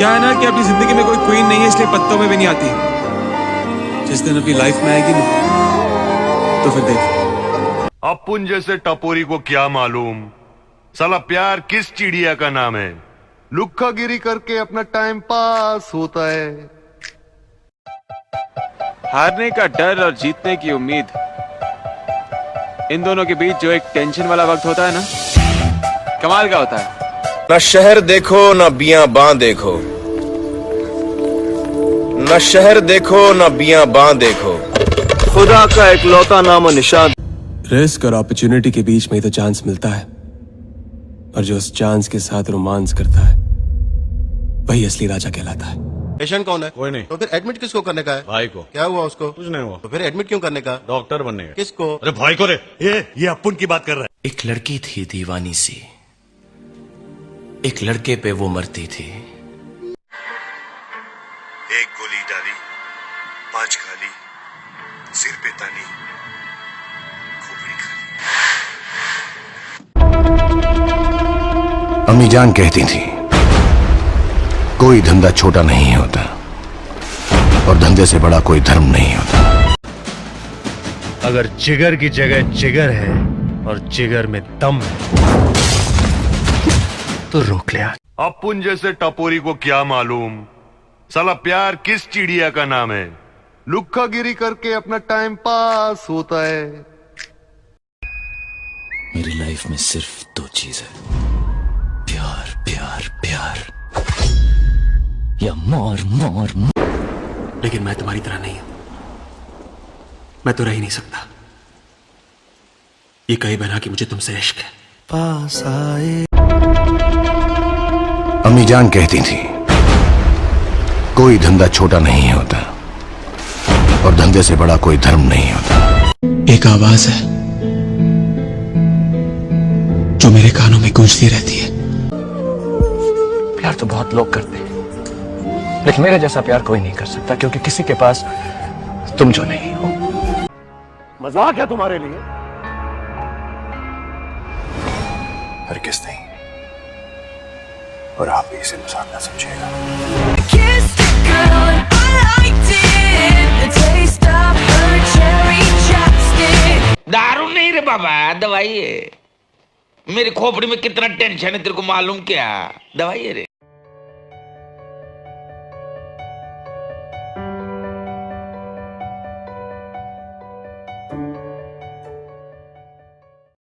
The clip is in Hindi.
क्या है ना कि अपनी जिंदगी में कोई क्वीन नहीं है, इसलिए पत्तों में भी नहीं आती। जिस दिन अपनी लाइफ में आएगी ना, तो फिर देख। अपुन जैसे टपोरी को क्या मालूम साला प्यार किस चिड़िया का नाम है। लुक्कागिरी करके अपना टाइम पास होता है। हारने का डर और जीतने की उम्मीद, इन दोनों के बीच जो एक टेंशन वाला वक्त होता है ना, कमाल का होता है। न शहर देखो न बियाबां देखो, न शहर देखो न बियाबां देखो, खुदा का इकलौता नामो निशान। रिस्क और अपॉर्चुनिटी के बीच में ही तो चांस मिलता है, और जो उस चांस के साथ रोमांस करता है वही असली राजा कहलाता है। पेशेंट कौन है? कोई नहीं। तो फिर एडमिट किसको करने का है? भाई को। क्या हुआ उसको? कुछ नहीं हुआ। तो फिर एडमिट क्यों करने का? डॉक्टर बनने का। किसको? अरे भाई को रे। ये अपुन की बात कर रहा है। एक लड़की थी दीवानी सी, एक लड़के पे वो मरती थी। एक गोली डाली, 5 खाली, सिर पे तानी, खोपड़ी खाली। अम्मी जान कहती थी कोई धंधा छोटा नहीं होता, और धंधे से बड़ा कोई धर्म नहीं होता। अगर जिगर की जगह जिगर है और जिगर में दम है तो रोक लिया। अपुन जैसे टपोरी को क्या मालूम साला प्यार किस चिड़िया का नाम है। लुक्कागिरी करके अपना टाइम पास होता है। मेरी लाइफ में सिर्फ 2 चीज है, प्यार प्यार प्यार, या मार मार। लेकिन मैं तुम्हारी तरह नहीं हूं, मैं तो रह ही नहीं सकता। ये कहे बिना कि मुझे तुमसे इश्क है। पास आए। अम्मी जान कहती थी कोई धंधा छोटा नहीं होता, और धंधे से बड़ा कोई धर्म नहीं होता। एक आवाज है जो मेरे कानों में गूंजती रहती है। प्यार तो बहुत लोग करते हैं, लेकिन मेरे जैसा प्यार कोई नहीं कर सकता, क्योंकि किसी के पास तुम जो नहीं हो। मजाक है तुम्हारे लिए? हरगिज़ नहीं, और आप भी इसे मजाक ना समझिएगा। दारू नहीं रे बाबा, दवाई है। मेरी खोपड़ी में कितना टेंशन है तेरे को मालूम क्या? दवाई है रे।